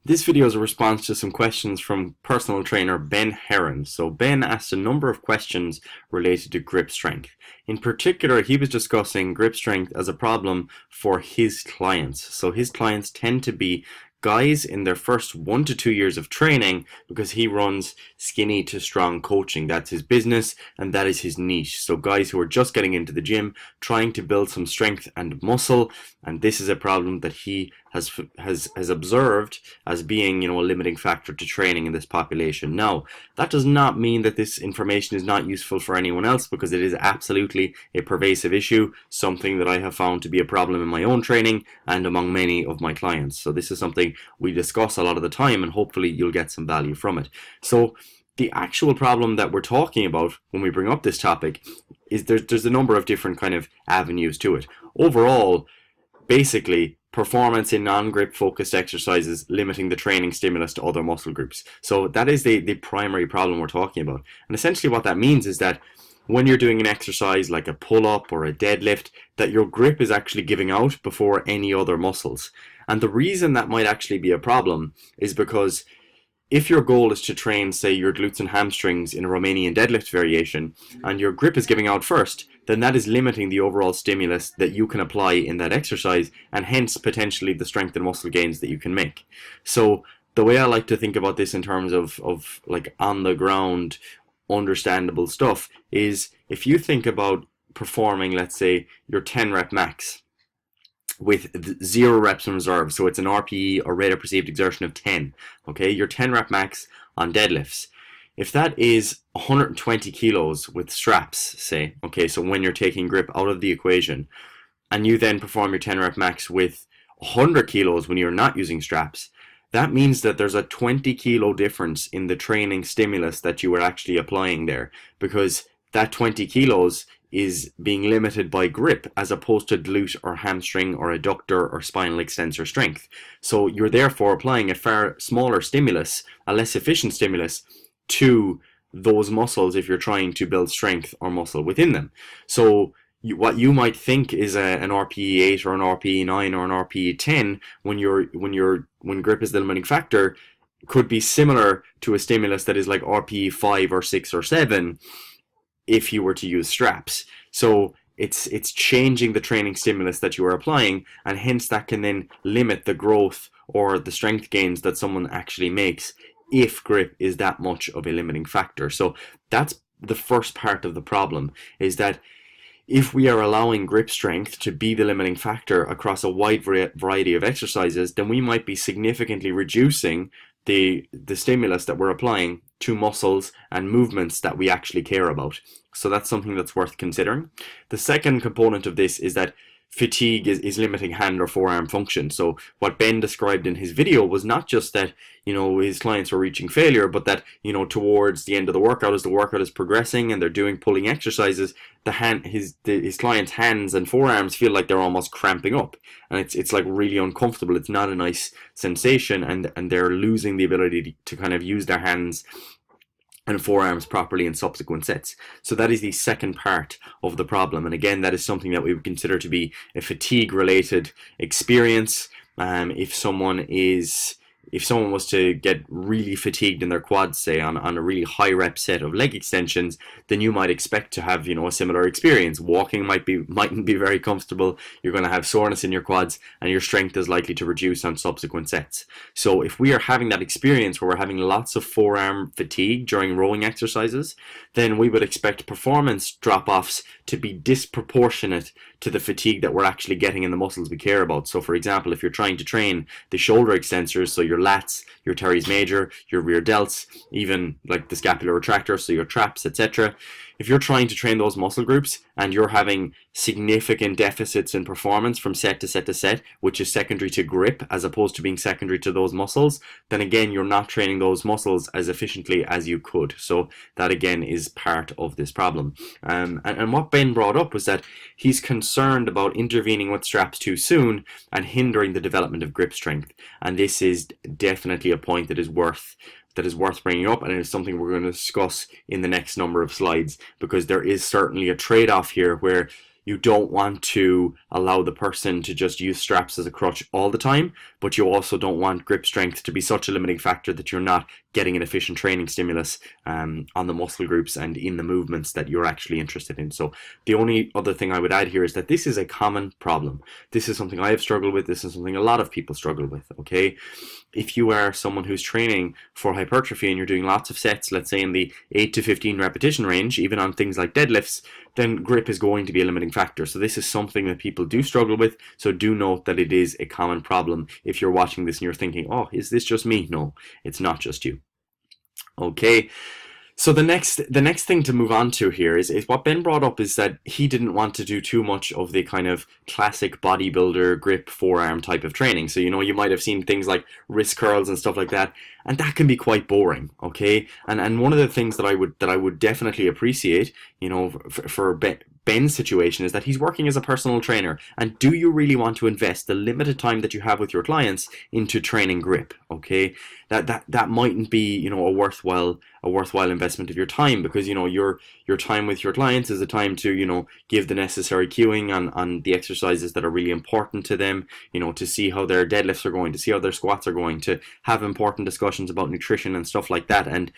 This video is a response to some questions from personal trainer Ben Heron. So Ben asked a number of questions related to grip strength. In particular, he was discussing grip strength as a problem for his clients. So his clients tend to be guys in their first 1 to 2 years of training because he runs skinny to strong coaching. That's his business and that is his niche. So guys who are just getting into the gym, trying to build some strength and muscle, and this is a problem that he has observed as being, a limiting factor to training in this population. Now, that does not mean that this information is not useful for anyone else, because it is absolutely a pervasive issue, something that I have found to be a problem in my own training and among many of my clients. So this is something we discuss a lot of the time, and hopefully you'll get some value from it. So the actual problem that we're talking about when we bring up this topic is there's a number of different kind of avenues to it. Overall, basically, performance in non-grip focused exercises limiting the training stimulus to other muscle groups. So that is the primary problem we're talking about. And essentially what that means is that when you're doing an exercise like a pull-up or a deadlift, that your grip is actually giving out before any other muscles. And the reason that might actually be a problem is because if your goal is to train, say, your glutes and hamstrings in a Romanian deadlift variation, and your grip is giving out first, then that is limiting the overall stimulus that you can apply in that exercise, and hence potentially the strength and muscle gains that you can make. So the way I like to think about this in terms of like on the ground, understandable stuff is if you think about performing, let's say, your 10 rep max with 0 reps in reserve, so it's an RPE or rate of perceived exertion of 10, okay, your 10 rep max on deadlifts. If that is 120 kilos with straps, say, okay, so when you're taking grip out of the equation, and you then perform your 10 rep max with 100 kilos when you're not using straps, that means that there's a 20 kilo difference in the training stimulus that you are actually applying there, because that 20 kilos is being limited by grip as opposed to glute or hamstring or adductor or spinal extensor strength. So you're therefore applying a far smaller stimulus, a less efficient stimulus, to those muscles if you're trying to build strength or muscle within them. So what you might think is an RPE 8 or an RPE 9 or an RPE 10 when grip is the limiting factor could be similar to a stimulus that is like RPE 5 or 6 or 7 if you were to use straps. So it's changing the training stimulus that you are applying, and hence that can then limit the growth or the strength gains that someone actually makes if grip is that much of a limiting factor. So that's the first part of the problem, is that if we are allowing grip strength to be the limiting factor across a wide variety of exercises, then we might be significantly reducing the stimulus that we're applying to muscles and movements that we actually care about. So that's something that's worth considering. The second component of this is that fatigue is limiting hand or forearm function. So what Ben described in his video was not just that, his clients were reaching failure, but that, towards the end of the workout, as the workout is progressing and they're doing pulling exercises, his client's hands and forearms feel like they're almost cramping up, and it's like really uncomfortable. It's not a nice sensation, and they're losing the ability to kind of use their hands and forearms properly in subsequent sets. So that is the second part of the problem. And again, that is something that we would consider to be a fatigue related experience. If someone was to get really fatigued in their quads, say on a really high rep set of leg extensions, then you might expect to have, a similar experience. Walking mightn't be very comfortable. You're going to have soreness in your quads, and your strength is likely to reduce on subsequent sets. So if we are having that experience where we're having lots of forearm fatigue during rowing exercises, then we would expect performance drop-offs to be disproportionate to the fatigue that we're actually getting in the muscles we care about. So for example, if you're trying to train the shoulder extensors, so your lats, your teres major, your rear delts, even like the scapular retractor, so your traps, etc. If you're trying to train those muscle groups and you're having significant deficits in performance from set to set to set, which is secondary to grip as opposed to being secondary to those muscles, then again, you're not training those muscles as efficiently as you could. So that again is part of this problem. And what Ben brought up was that he's concerned about intervening with straps too soon and hindering the development of grip strength. And this is definitely a point that is worth bringing up, and it is something we're going to discuss in the next number of slides, because there is certainly a trade-off here where you don't want to allow the person to just use straps as a crutch all the time, but you also don't want grip strength to be such a limiting factor that you're not getting an efficient training stimulus on the muscle groups and in the movements that you're actually interested in. So the only other thing I would add here is that this is a common problem. This is something I have struggled with. This is something a lot of people struggle with, okay? If you are someone who's training for hypertrophy and you're doing lots of sets, let's say in the 8 to 15 repetition range, even on things like deadlifts, then grip is going to be a limiting factor. So this is something that people do struggle with. So do note that it is a common problem. If you're watching this and you're thinking, oh, is this just me? No, it's not just you. Okay. So the next thing to move on to here is what Ben brought up, is that he didn't want to do too much of the kind of classic bodybuilder grip forearm type of training. So, you might have seen things like wrist curls and stuff like that, and that can be quite boring, okay? And one of the things that I would definitely appreciate, for Ben's situation, is that he's working as a personal trainer. And do you really want to invest the limited time that you have with your clients into training grip? Okay, that mightn't be a worthwhile investment of your time, because your time with your clients is a time to give the necessary cueing on the exercises that are really important to them, to see how their deadlifts are going, to see how their squats are going, to have important discussions about nutrition and stuff like that. And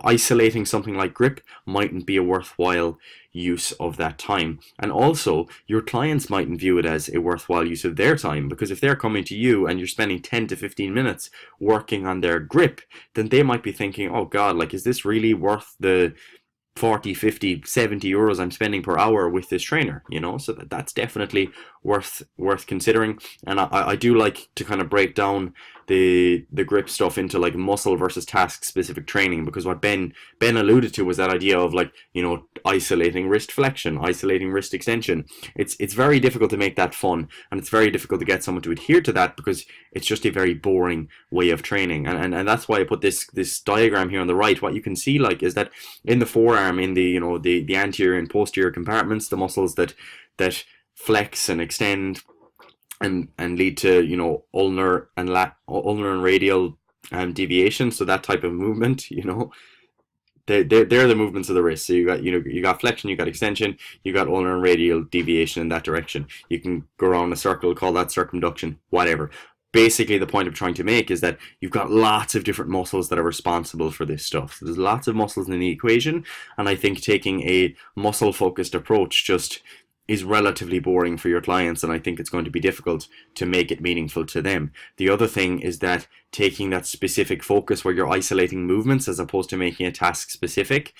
isolating something like grip mightn't be a worthwhile use of that time. And also, your clients mightn't view it as a worthwhile use of their time, because if they're coming to you and you're spending 10 to 15 minutes working on their grip, then they might be thinking, oh God, like, is this really worth the 40, 50, 70 euros I'm spending per hour with this trainer? So that's definitely worth considering. And I do like to kind of break down the grip stuff into like muscle versus task specific training, because what Ben alluded to was that idea of like, isolating wrist flexion, isolating wrist extension. It's very difficult to make that fun, and it's very difficult to get someone to adhere to that, because it's just a very boring way of training. And that's why I put this diagram here on the right. What you can see like is that in the forearm, in the the anterior and posterior compartments, the muscles that flex and extend and lead to ulnar and radial deviation. So that type of movement, they're the movements of the wrist. So you got flexion, you got extension, you got ulnar and radial deviation in that direction. You can go around a circle, call that circumduction, whatever. Basically, the point I'm trying to make is that you've got lots of different muscles that are responsible for this stuff. So there's lots of muscles in the equation, and I think taking a muscle-focused approach just is relatively boring for your clients, and I think it's going to be difficult to make it meaningful to them. The other thing is that taking that specific focus where you're isolating movements as opposed to making a task specific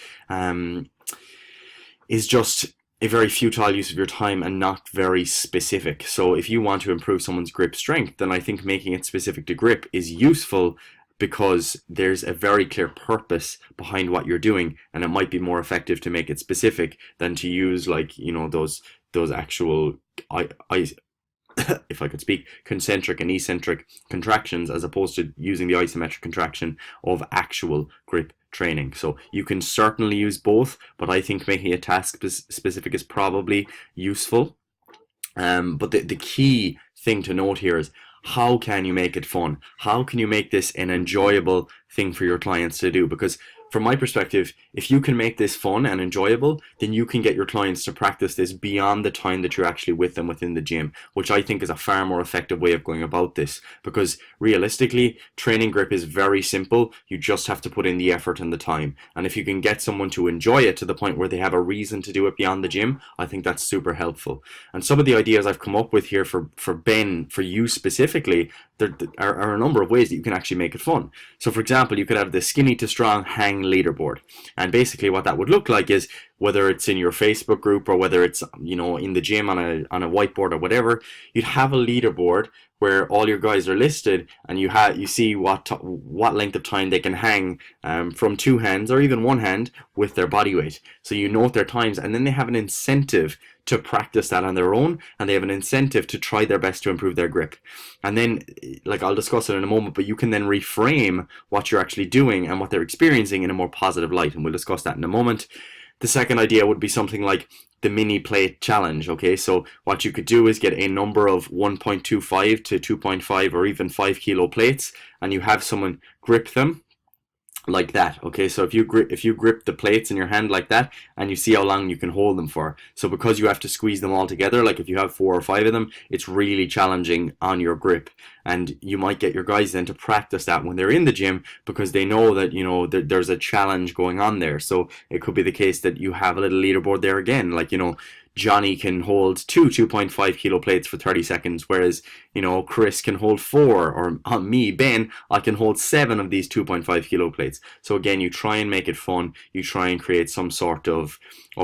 is just a very futile use of your time and not very specific. So if you want to improve someone's grip strength, then I think making it specific to grip is useful, because there's a very clear purpose behind what you're doing, and it might be more effective to make it specific than to use like those actual if I could speak, concentric and eccentric contractions, as opposed to using the isometric contraction of actual grip training. So you can certainly use both, but I think making a task specific is probably useful. But the key thing to note here is, how can you make it fun? How can you make this an enjoyable thing for your clients to do? Because from my perspective, if you can make this fun and enjoyable, then you can get your clients to practice this beyond the time that you're actually with them within the gym, which I think is a far more effective way of going about this. Because realistically, training grip is very simple. You just have to put in the effort and the time. And if you can get someone to enjoy it to the point where they have a reason to do it beyond the gym, I think that's super helpful. And some of the ideas I've come up with here for Ben, for you specifically, there are a number of ways that you can actually make it fun. So for example, you could have the skinny to strong hang leaderboard. And basically what that would look like is, whether it's in your Facebook group or whether it's in the gym on a whiteboard or whatever, you'd have a leaderboard where all your guys are listed, and you see what length of time they can hang from two hands or even one hand with their body weight. So you note their times, and then they have an incentive to practice that on their own, and they have an incentive to try their best to improve their grip. And then, like, I'll discuss it in a moment, but you can then reframe what you're actually doing and what they're experiencing in a more positive light, and we'll discuss that in a moment. The second idea would be something like the mini plate challenge. Okay, so what you could do is get a number of 1.25 to 2.5 or even 5 kilo plates, and you have someone grip them like that. Okay, so if you grip the plates in your hand like that, and you see how long you can hold them for. So because you have to squeeze them all together, like if you have 4 or 5 of them, it's really challenging on your grip. And you might get your guys then to practice that when they're in the gym, because they know that, you know, there's a challenge going on there. So it could be the case that you have a little leaderboard there again, like, you know, Johnny can hold 2.5 kilo plates for 30 seconds, whereas, you know, Chris can hold 4, or me, Ben, I can hold 7 of these 2.5 kilo plates. So again, you try and make it fun. You try and create some sort of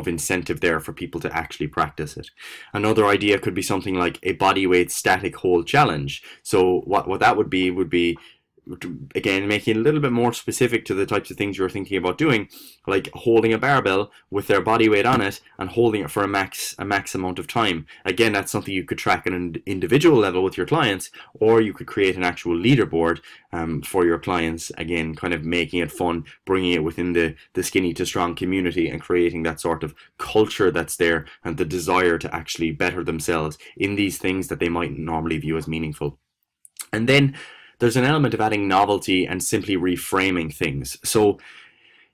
incentive there for people to actually practice it. Another idea could be something like a body weight static hold challenge. So what that would be, again, making it a little bit more specific to the types of things you're thinking about doing, like holding a barbell with their body weight on it and holding it for a max amount of time. Again, that's something you could track at an individual level with your clients, or you could create an actual leaderboard for your clients. Again, kind of making it fun, bringing it within the skinny to strong community, and creating that sort of culture that's there, and the desire to actually better themselves in these things that they might normally view as meaningful. And then there's an element of adding novelty and simply reframing things. So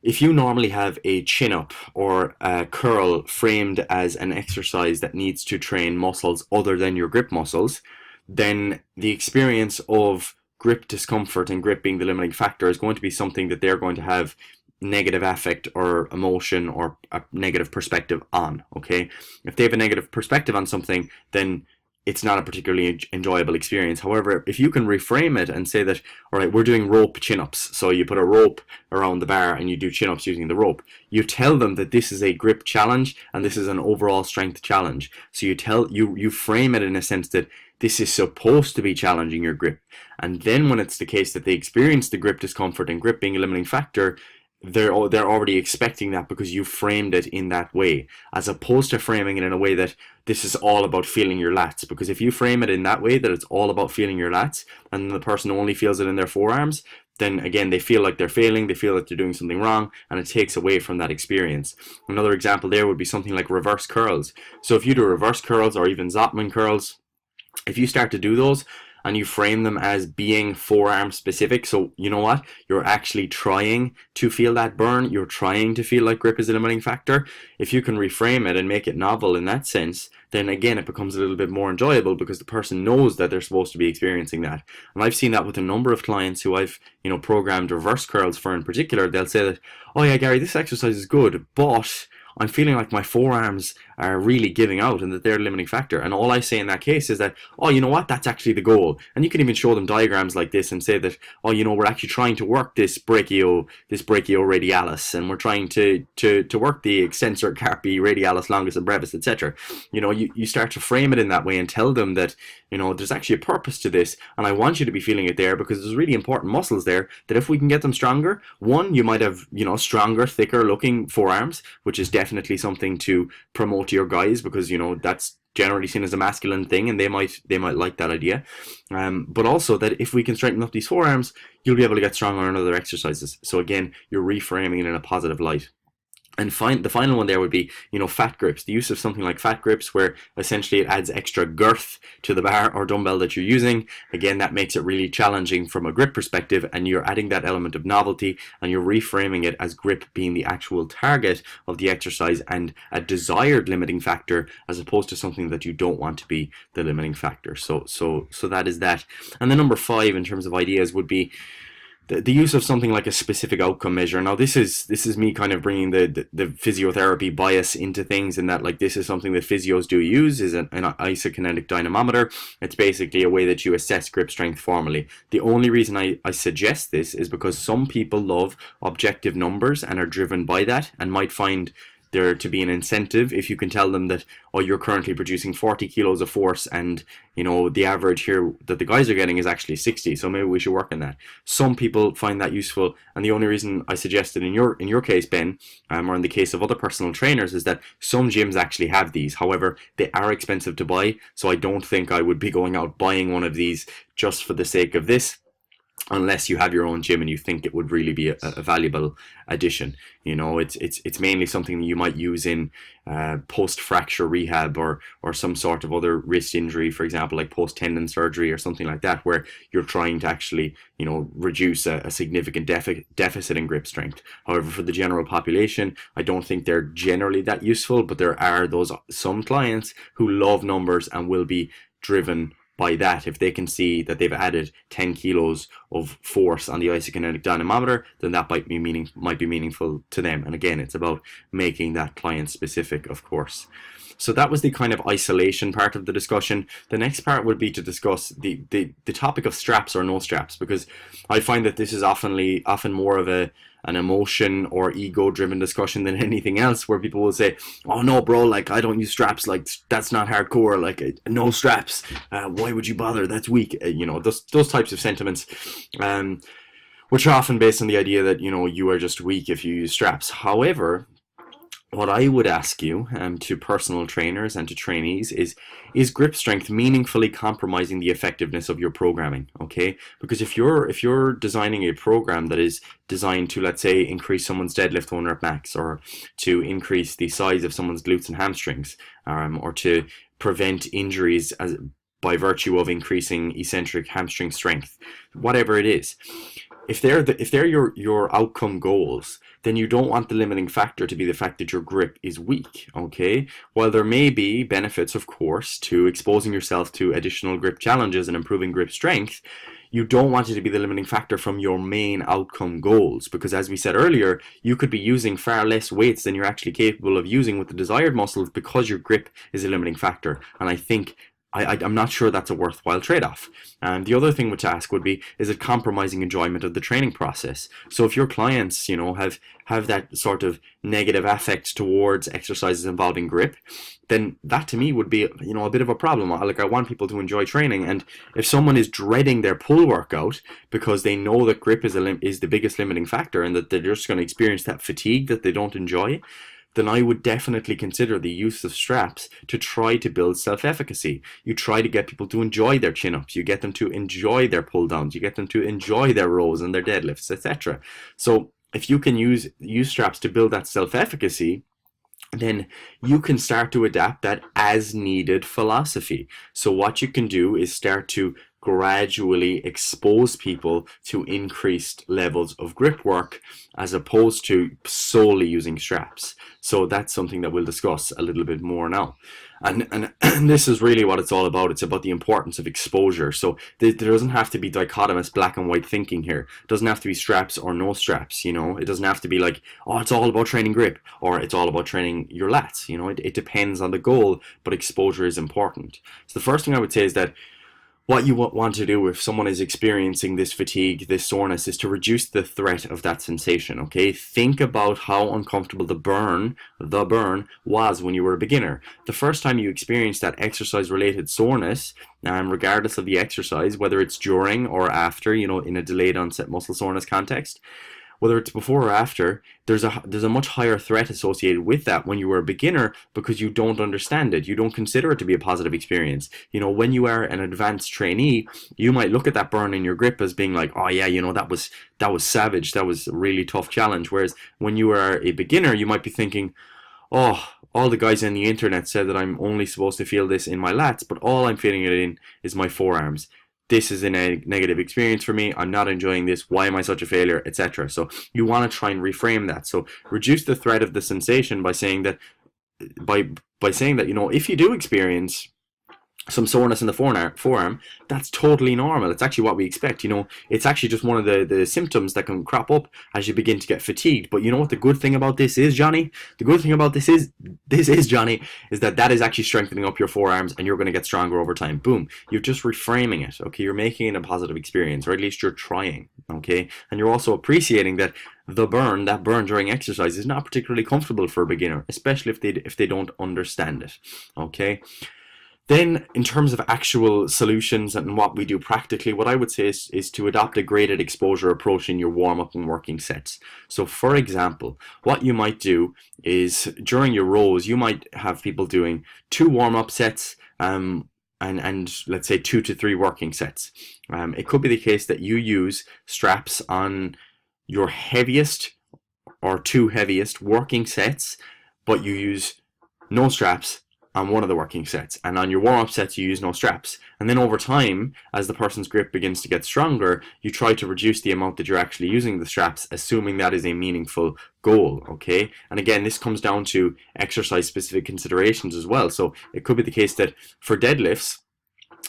if you normally have a chin-up or a curl framed as an exercise that needs to train muscles other than your grip muscles, then the experience of grip discomfort and grip being the limiting factor is going to be something that they're going to have negative affect or emotion or a negative perspective on. Okay, if they have a negative perspective on something, then it's not a particularly enjoyable experience. However, if you can reframe it and say that, all right, we're doing rope chin-ups, so you put a rope around the bar and you do chin-ups using the rope. You tell them that this is a grip challenge and this is an overall strength challenge. So you frame it in a sense that this is supposed to be challenging your grip. And then when it's the case that they experience the grip discomfort and grip being a limiting factor, they're already expecting that because you framed it in that way, as opposed to framing it in a way that this is all about feeling your lats. Because if you frame it in that way, that it's all about feeling your lats, and the person only feels it in their forearms, then again, they feel like they're failing, they feel that they're doing something wrong, and it takes away from that experience. Another example there would be something like reverse curls. So if you do reverse curls or even Zottman curls, if you start to do those, and you frame them as being forearm specific, so you know what, you're actually trying to feel that burn, you're trying to feel like grip is a limiting factor. If you can reframe it and make it novel in that sense, then again it becomes a little bit more enjoyable, because the person knows that they're supposed to be experiencing that. And I've seen that with a number of clients who I've, you know, programmed reverse curls for in particular. They'll say that, oh yeah, Gary, this exercise is good, but I'm feeling like my forearms are really giving out and that they're a limiting factor. And all I say in that case is that, oh, you know what, that's actually the goal. And you can even show them diagrams like this and say that, oh, you know, we're actually trying to work this brachioradialis, and we're trying to work the extensor carpi radialis longus and brevis, etc. You know, you start to frame it in that way and tell them that, you know, there's actually a purpose to this, and I want you to be feeling it there because there's really important muscles there that if we can get them stronger, one, you might have, you know, stronger, thicker looking forearms, which is definitely something to promote to your guys, because, you know, that's generally seen as a masculine thing, and they might like that idea. But also that if we can strengthen up these forearms, you'll be able to get stronger on other exercises. So again, you're reframing it in a positive light. And the final one there would be, you know, fat grips. The use of something like fat grips, where essentially it adds extra girth to the bar or dumbbell that you're using. Again, that makes it really challenging from a grip perspective, and you're adding that element of novelty, and you're reframing it as grip being the actual target of the exercise and a desired limiting factor, as opposed to something that you don't want to be the limiting factor. So that is that. And then number 5 in terms of ideas would be the use of something like a specific outcome measure. Now, this is me kind of bringing the physiotherapy bias into things, and that, like, this is something that physios do use, is an isokinetic dynamometer. It's basically a way that you assess grip strength formally. The only reason I suggest this is because some people love objective numbers and are driven by that, and might find there to be an incentive if you can tell them that, oh, you're currently producing 40 kilos of force, and, you know, the average here that the guys are getting is actually 60, so maybe we should work on that. Some people find that useful, and the only reason I suggested in your case, Ben, or in the case of other personal trainers, is that some gyms actually have these. However, they are expensive to buy, so I don't think I would be going out buying one of these just for the sake of this. unless you have your own gym and you think it would really be a valuable addition. You know, it's mainly something that you might use in post fracture rehab, or some sort of other wrist injury, for example, like post tendon surgery or something like that, where you're trying to actually, you know, reduce a significant deficit in grip strength. However, for the general population, I don't think they're generally that useful, but there are those some clients who love numbers and will be driven by that. If they can see that they've added 10 kilos of force on the isokinetic dynamometer, then that might be meaningful to them. And again, it's about making that client specific, of course. So that was the kind of isolation part of the discussion. The next part would be to discuss the topic of straps or no straps, because I find that this is often more of an emotion or ego driven discussion than anything else, where people will say, oh no bro, like I don't use straps, like that's not hardcore, like no straps, why would you bother, that's weak, you know, those types of sentiments, which are often based on the idea that, you know, you are just weak if you use straps. However, what I would ask you, to personal trainers and to trainees, is grip strength meaningfully compromising the effectiveness of your programming? Okay, because if you're designing a program that is designed to, let's say, increase someone's deadlift 1 rep max, or to increase the size of someone's glutes and hamstrings, or to prevent injuries by virtue of increasing eccentric hamstring strength, whatever it is, if they're your outcome goals, then you don't want the limiting factor to be the fact that your grip is weak. Okay, while there may be benefits, of course, to exposing yourself to additional grip challenges and improving grip strength, you don't want it to be the limiting factor from your main outcome goals, because as we said earlier, you could be using far less weights than you're actually capable of using with the desired muscles because your grip is a limiting factor. And I think I'm not sure that's a worthwhile trade-off. And the other thing to ask would be, is it compromising enjoyment of the training process? So if your clients, you know, have that sort of negative affect towards exercises involving grip, then that to me would be, you know, a bit of a problem. Like, I want people to enjoy training, and if someone is dreading their pull workout because they know that grip is the biggest limiting factor, and that they're just going to experience that fatigue that they don't enjoy, then I would definitely consider the use of straps to try to build self-efficacy. You try to get people to enjoy their chin-ups, you get them to enjoy their pull-downs, you get them to enjoy their rows and their deadlifts, etc. So if you can use straps to build that self-efficacy, then you can start to adapt that as needed philosophy. So what you can do is start to gradually expose people to increased levels of grip work, as opposed to solely using straps. So that's something that we'll discuss a little bit more now. And this is really what it's all about. It's about the importance of exposure. So there doesn't have to be dichotomous black and white thinking here. It doesn't have to be straps or no straps, you know. It doesn't have to be like, oh, it's all about training grip, or it's all about training your lats. You know, it depends on the goal, but exposure is important. So the first thing I would say is that what you want to do if someone is experiencing this fatigue, this soreness, is to reduce the threat of that sensation, okay? Think about how uncomfortable the burn was when you were a beginner. The first time you experienced that exercise-related soreness, regardless of the exercise, whether it's during or after, you know, in a delayed onset muscle soreness context, whether it's before or after, there's a much higher threat associated with that when you were a beginner, because you don't understand it. You don't consider it to be a positive experience. You know, when you are an advanced trainee, you might look at that burn in your grip as being like, oh yeah, you know, that was savage. That was a really tough challenge. Whereas when you are a beginner, you might be thinking, oh, all the guys on the internet said that I'm only supposed to feel this in my lats, but all I'm feeling it in is my forearms. This is a negative experience for me. I'm not enjoying this. Why am I such a failure, etc. So you want to try and reframe that. So reduce the threat of the sensation by saying that, you know, if you do experience some soreness in the forearm, that's totally normal. It's actually what we expect. You know, it's actually just one of the symptoms that can crop up as you begin to get fatigued. But you know what the good thing about this is, Johnny? The good thing about this is, Johnny, is that is actually strengthening up your forearms, and you're going to get stronger over time. Boom. You're just reframing it, okay? You're making it a positive experience, or at least you're trying, okay? And you're also appreciating that that burn during exercise is not particularly comfortable for a beginner, especially if they don't understand it, okay? Then, in terms of actual solutions and what we do practically, what I would say is to adopt a graded exposure approach in your warm-up and working sets. So, for example, what you might do is during your rows, you might have people doing 2 warm-up sets, and let's say 2 to 3 working sets. It could be the case that you use straps on your heaviest or 2 heaviest working sets, but you use no straps on one of the working sets, and on your warm-up sets you use no straps. And then over time, as the person's grip begins to get stronger, you try to reduce the amount that you're actually using the straps, assuming that is a meaningful goal. Okay, and again, this comes down to exercise specific considerations as well. So it could be the case that for deadlifts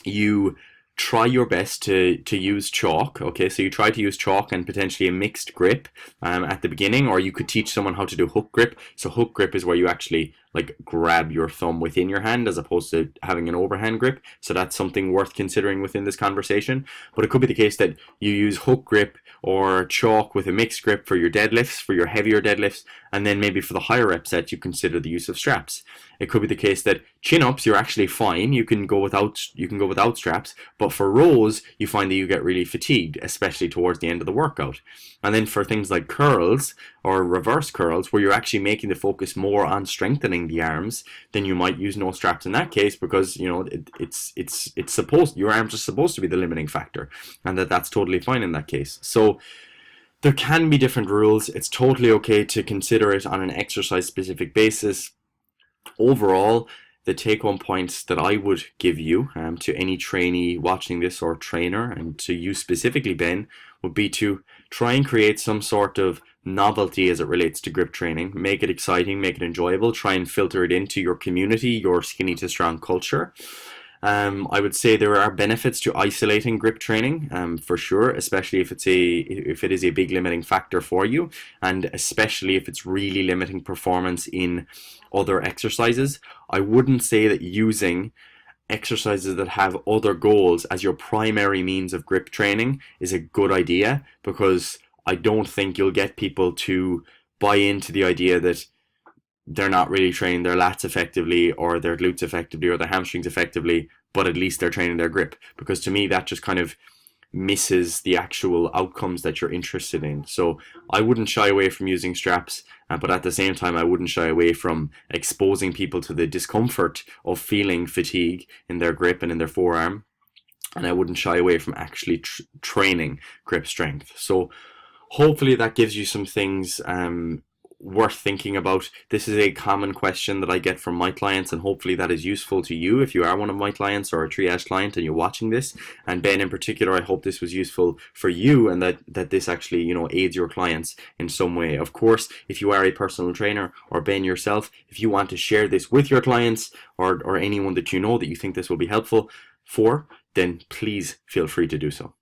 you try your best to use chalk. Okay, so you try to use chalk and potentially a mixed grip at the beginning, or you could teach someone how to do hook grip. So hook grip is where you actually like grab your thumb within your hand as opposed to having an overhand grip. So that's something worth considering within this conversation. But it could be the case that you use hook grip or chalk with a mixed grip for your deadlifts, for your heavier deadlifts, and then maybe for the higher rep set you consider the use of straps. It could be the case that chin-ups you're actually fine, you can go without straps, but for rows you find that you get really fatigued, especially towards the end of the workout. And then for things like curls or reverse curls, where you're actually making the focus more on strengthening the arms, then you might use no straps in that case, because you know it's supposed, your arms are supposed to be the limiting factor, and that's totally fine in that case. So there can be different rules. It's totally okay to consider it on an exercise specific basis. Overall, the take-home points that I would give you to any trainee watching this, or trainer, and to you specifically, Ben, would be to try and create some sort of novelty as it relates to grip training. Make it exciting, make it enjoyable, try and filter it into your community, your skinny to strong culture. I would say there are benefits to isolating grip training, for sure, especially if it is a big limiting factor for you, and especially if it's really limiting performance in other exercises. I wouldn't say that using exercises that have other goals as your primary means of grip training is a good idea, because I don't think you'll get people to buy into the idea that they're not really training their lats effectively, or their glutes effectively, or their hamstrings effectively, but at least they're training their grip. Because to me, that just kind of misses the actual outcomes that you're interested in. So I wouldn't shy away from using straps, but at the same time, I wouldn't shy away from exposing people to the discomfort of feeling fatigue in their grip and in their forearm. And I wouldn't shy away from actually training grip strength. So hopefully that gives you some things worth thinking about. This is a common question that I get from my clients, and hopefully that is useful to you if you are one of my clients or a Triage client and you're watching this. And Ben, in particular, I hope this was useful for you, and that this actually, you know, aids your clients in some way. Of course, if you are a personal trainer, or Ben yourself, if you want to share this with your clients or anyone that you know that you think this will be helpful for, then please feel free to do so.